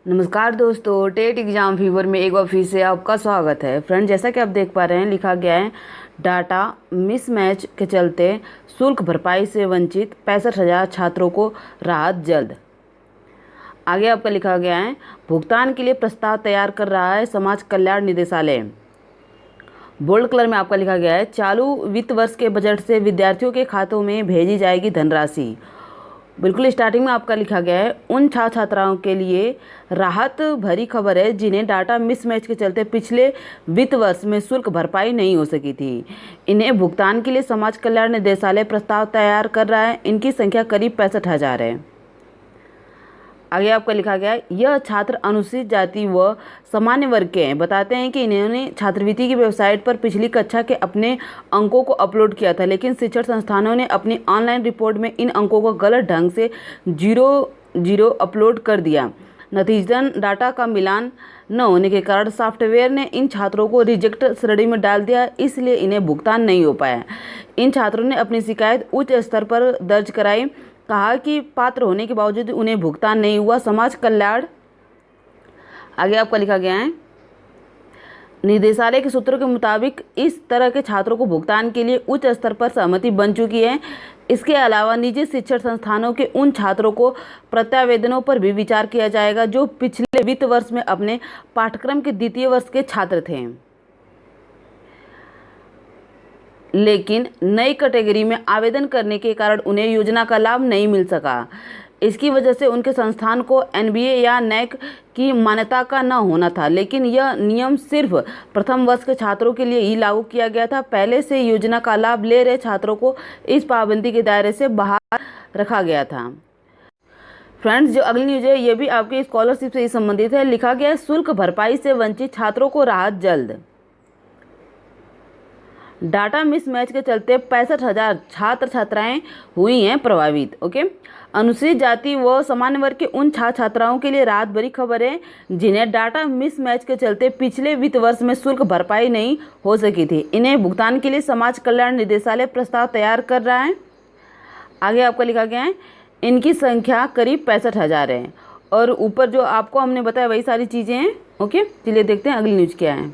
नमस्कार दोस्तों, TET exam fever में एक बार फिर से आपका स्वागत है। फ्रेंड, जैसा कि आप देख पा रहे हैं, लिखा गया है डाटा मिसमैच के चलते शुल्क भरपाई से वंचित 65,000 छात्रों को राहत जल्द। आगे आपका लिखा गया है भुगतान के लिए प्रस्ताव तैयार कर रहा है समाज कल्याण निदेशालय। बोल्ड कलर में आपका लिखा गया है चालू वित्त वर्ष के बजट से विद्यार्थियों के खातों में भेजी जाएगी धनराशि। बिल्कुल स्टार्टिंग में आपका लिखा गया है उन छात्र छात्राओं के लिए राहत भरी खबर है जिन्हें डाटा मिसमैच के चलते पिछले वित्त वर्ष में शुल्क भरपाई नहीं हो सकी थी। इन्हें भुगतान के लिए समाज कल्याण निदेशालय प्रस्ताव तैयार कर रहा है। इनकी संख्या करीब 65,000 है। आगे आपका लिखा गया है यह छात्र अनुसूचित जाति व सामान्य वर्ग के हैं। बताते हैं कि इन्होंने छात्रवृत्ति की वेबसाइट पर पिछली कक्षा के अपने अंकों को अपलोड किया था, लेकिन शिक्षण संस्थानों ने अपनी ऑनलाइन रिपोर्ट में इन अंकों को गलत ढंग से 0 अपलोड कर दिया। नतीजतन डाटा का मिलान न होने के कारण सॉफ्टवेयर ने इन छात्रों को रिजेक्ट श्रेणी में डाल दिया, इसलिए इन्हें भुगतान नहीं हो पाया। इन छात्रों ने अपनी शिकायत उच्च स्तर पर दर्ज कराई। कहा कि पात्र होने के बावजूद उन्हें भुगतान नहीं हुआ। समाज कल्याण आगे आपका लिखा गया है निदेशालय के सूत्रों के मुताबिक इस तरह के छात्रों को भुगतान के लिए उच्च स्तर पर सहमति बन चुकी है। इसके अलावा निजी शिक्षण संस्थानों के उन छात्रों को प्रत्यावेदनों पर भी विचार किया जाएगा जो पिछले वित्त वर्ष में अपने पाठ्यक्रम के द्वितीय वर्ष के छात्र थे, लेकिन नई कैटेगरी में आवेदन करने के कारण उन्हें योजना का लाभ नहीं मिल सका। इसकी वजह से उनके संस्थान को एनबीए या नैक की मान्यता का न होना था, लेकिन यह नियम सिर्फ प्रथम वर्ष के छात्रों के लिए ही लागू किया गया था। पहले से योजना का लाभ ले रहे छात्रों को इस पाबंदी के दायरे से बाहर रखा गया था। फ्रेंड्स, जो अगली न्यूज है ये भी आपकी स्कॉलरशिप से ही संबंधित है। लिखा गया है शुल्क भरपाई से वंचित छात्रों को राहत जल्द। डाटा मिसमैच के चलते 65,000 छात्र छात्राएं हुई हैं प्रभावित। अनुसूचित जाति व सामान्य वर्ग के उन छात्र छात्राओं के लिए राहत भरी खबर है जिन्हें डाटा मिसमैच के चलते पिछले वित्त वर्ष में शुल्क भरपाई नहीं हो सकी थी। इन्हें भुगतान के लिए समाज कल्याण निदेशालय प्रस्ताव तैयार कर रहा है। आगे आपका लिखा गया है इनकी संख्या करीब 65,000 है और ऊपर जो आपको हमने बताया वही सारी चीज़ें हैं। चलिए देखते हैं अगली न्यूज़ क्या है।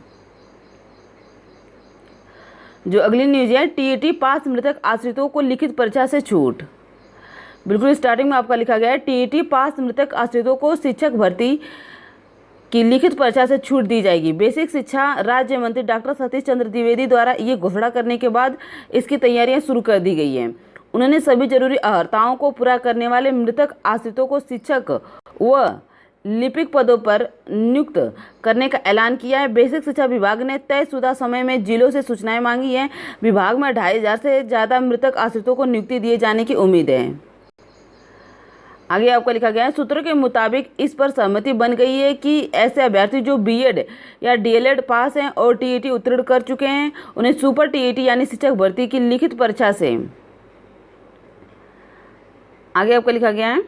जो अगली न्यूज है टीईटी पास मृतक आश्रितों को लिखित परीक्षा से छूट। बिल्कुल स्टार्टिंग में आपका लिखा गया है टीईटी पास मृतक आश्रितों को शिक्षक भर्ती की लिखित परीक्षा से छूट दी जाएगी। बेसिक शिक्षा राज्य मंत्री डॉक्टर सतीश चंद्र द्विवेदी द्वारा ये घोषणा करने के बाद इसकी तैयारियां शुरू कर दी गई हैं। उन्होंने सभी जरूरी अर्हताओं को पूरा करने वाले मृतक आश्रितों को शिक्षक व लिपिक पदों पर नियुक्त करने का ऐलान किया है। बेसिक शिक्षा विभाग ने तयशुदा समय में जिलों से सूचनाएं मांगी हैं। विभाग में 2,500 से ज़्यादा मृतक आश्रितों को नियुक्ति दिए जाने की उम्मीद है। आगे आपको लिखा गया है सूत्रों के मुताबिक इस पर सहमति बन गई है कि ऐसे अभ्यर्थी जो बीएड या डीएलएड पास हैं और टीईटी उत्तीर्ण कर चुके हैं उन्हें सुपर टीईटी यानी शिक्षक भर्ती की लिखित परीक्षा से आगे आपको लिखा गया है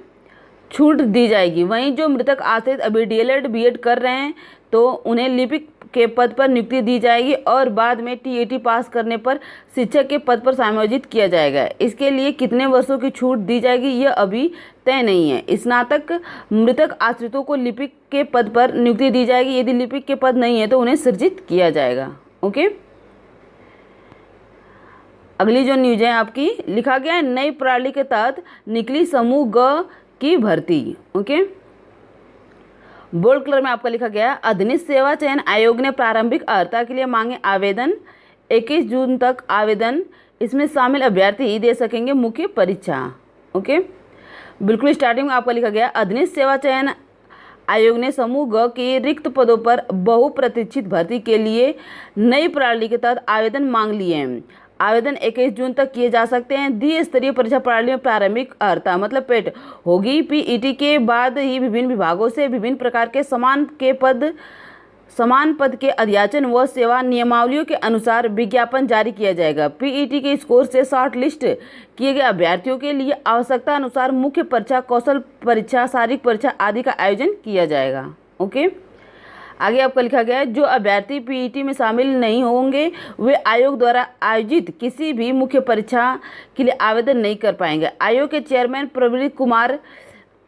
छूट दी जाएगी। वहीं जो मृतक आश्रित अभी डीएलएड बीएड कर रहे हैं तो उन्हें लिपिक के पद पर नियुक्ति दी जाएगी और बाद में टीईटी पास करने पर शिक्षक के पद पर समायोजित किया जाएगा। इसके लिए कितने वर्षों की छूट दी जाएगी यह अभी तय नहीं है। स्नातक मृतक आश्रितों को लिपिक के पद पर नियुक्ति दी जाएगी। यदि लिपिक के पद नहीं है तो उन्हें सृजित किया जाएगा। अगली जो न्यूज है आपकी लिखा गया है नई प्रणाली के तहत निकली समूह ग की भर्ती। बोल्ड कलर में आपका लिखा गया अधीनस्थ सेवा चयन आयोग ने प्रारंभिक अर्हता के लिए मांगे आवेदन। 21 जून तक आवेदन इसमें शामिल अभ्यर्थी ही दे सकेंगे मुख्य परीक्षा। बिल्कुल स्टार्टिंग में आपका लिखा गया अधीनस्थ सेवा चयन आयोग ने समूह ग के रिक्त पदों पर बहुप्रतीक्षित भर्ती के लिए नई प्रणाली के तहत आवेदन मांग लिए हैं। आवेदन 21 जून तक किए जा सकते हैं। द्विस्तरीय परीक्षा प्रणाली में प्रारंभिक अर्हता मतलब पेट होगी। पीईटी के बाद ही विभिन्न विभागों से विभिन्न प्रकार के समान पद के अध्याचन व सेवा नियमावलियों के अनुसार विज्ञापन जारी किया जाएगा। पीईटी के स्कोर से शॉर्ट लिस्ट किए गए अभ्यर्थियों के लिए आवश्यकता अनुसार मुख्य परीक्षा, कौशल परीक्षा, शारीरिक परीक्षा आदि का आयोजन किया जाएगा। आगे आपका लिखा गया है जो अभ्यर्थी पीईटी में शामिल नहीं होंगे वे आयोग द्वारा आयोजित किसी भी मुख्य परीक्षा के लिए आवेदन नहीं कर पाएंगे। आयोग के चेयरमैन प्रवीण कुमार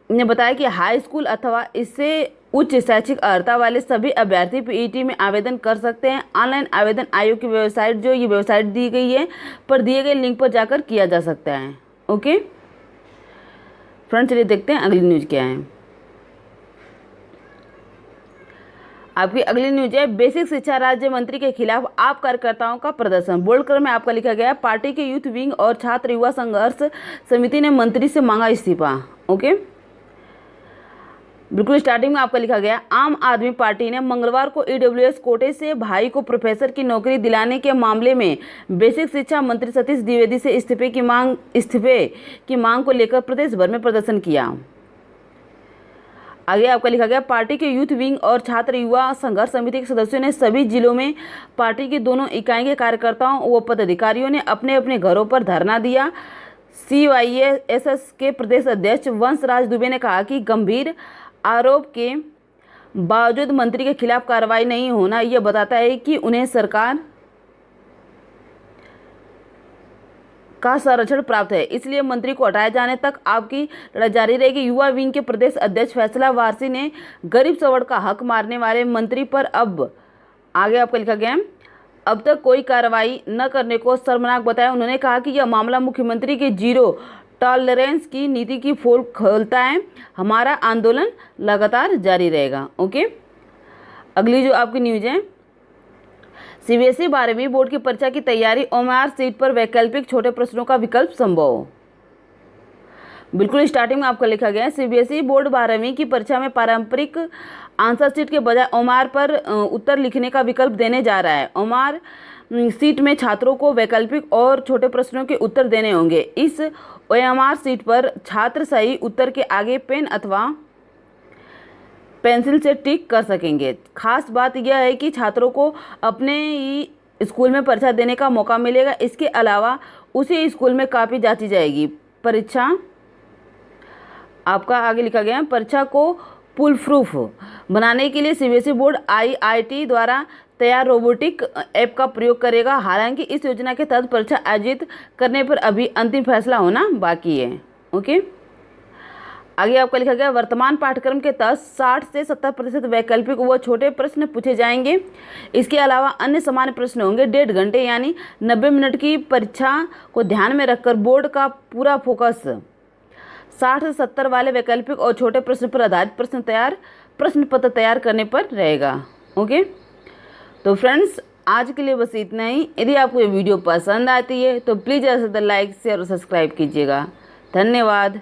ने बताया कि हाई स्कूल अथवा इससे उच्च शैक्षिक अर्हता वाले सभी अभ्यर्थी पीईटी में आवेदन कर सकते हैं। ऑनलाइन आवेदन आयोग की वेबसाइट, जो ये वेबसाइट दी गई है, पर दिए गए लिंक पर जाकर किया जा सकता है। ओके फ्रेंड्स, चलिए देखते हैं अगली न्यूज़ क्या है। आपकी अगली न्यूज है, बेसिक शिक्षा राज्य मंत्री के खिलाफ आप कार्यकर्ताओं का प्रदर्शन। बोल्ड कलर में आपका लिखा गया है, पार्टी के यूथ विंग और छात्र युवा संघर्ष समिति ने मंत्री से मांगा इस्तीफा। ओके, बिल्कुल स्टार्टिंग में आपका लिखा गया, आम आदमी पार्टी ने मंगलवार को ईडब्ल्यूएस कोटे से भाई को प्रोफेसर की नौकरी दिलाने के मामले में बेसिक शिक्षा मंत्री सतीश द्विवेदी से इस्तीफे की मांग को लेकर प्रदेश भर में प्रदर्शन किया। आगे आपका लिखा गया, पार्टी के यूथ विंग और छात्र युवा संघर्ष समिति के सदस्यों ने सभी जिलों में पार्टी की दोनों इकाई के कार्यकर्ताओं व पदाधिकारियों ने अपने अपने घरों पर धरना दिया। CYSS के प्रदेश अध्यक्ष वंशराज दुबे ने कहा कि गंभीर आरोप के बावजूद मंत्री के खिलाफ कार्रवाई नहीं होना यह बताता है कि उन्हें सरकार का संरक्षण प्राप्त है, इसलिए मंत्री को हटाए जाने तक आपकी लड़ाई जारी रहेगी। युवा विंग के प्रदेश अध्यक्ष फैसला वारसी ने गरीब सवर्ण का हक मारने वाले मंत्री पर अब आगे आपका लिखा गया, अब तक कोई कार्रवाई न करने को शर्मनाक बताया। उन्होंने कहा कि यह मामला मुख्यमंत्री के जीरो टॉलरेंस की नीति की पोल खोलता है। हमारा आंदोलन लगातार जारी रहेगा। ओके, अगली जो आपकी न्यूज है, CBSE 12वीं बोर्ड की परीक्षा की तैयारी, OMR सीट पर वैकल्पिक छोटे प्रश्नों का विकल्प संभव। बिल्कुल स्टार्टिंग में आपका लिखा गया है, CBSE बोर्ड 12वीं की परीक्षा में पारंपरिक आंसर सीट के बजाय OMR पर उत्तर लिखने का विकल्प देने जा रहा है। OMR सीट में छात्रों को वैकल्पिक और छोटे प्रश्नों के उत्तर देने होंगे। इस OMR सीट पर छात्र सही उत्तर के आगे पेन अथवा पेंसिल से टिक कर सकेंगे। खास बात यह है कि छात्रों को अपने ही स्कूल में परीक्षा देने का मौका मिलेगा। इसके अलावा उसी स्कूल में कॉपी जांची जाएगी। परीक्षा आपका आगे लिखा गया है, परीक्षा को पुल प्रूफ बनाने के लिए CBSE बोर्ड IIT द्वारा तैयार रोबोटिक ऐप का प्रयोग करेगा। हालांकि इस योजना के तहत परीक्षा आयोजित करने पर अभी अंतिम फैसला होना बाकी है। ओके, आगे आपका लिखा गया, वर्तमान पाठ्यक्रम के तहत 60 से 70% वैकल्पिक व छोटे प्रश्न पूछे जाएंगे। इसके अलावा अन्य सामान्य प्रश्न होंगे। 1.5 घंटे यानी 90 मिनट की परीक्षा को ध्यान में रखकर बोर्ड का पूरा फोकस 60 से 70 वाले वैकल्पिक और छोटे प्रश्न पर आधारित प्रश्न पत्र तैयार करने पर रहेगा। ओके, तो फ्रेंड्स आज के लिए बस इतना ही। यदि आपको ये वीडियो पसंद आती है तो प्लीज़ ज़्यादा से ज़्यादा लाइक शेयर और सब्सक्राइब कीजिएगा। धन्यवाद।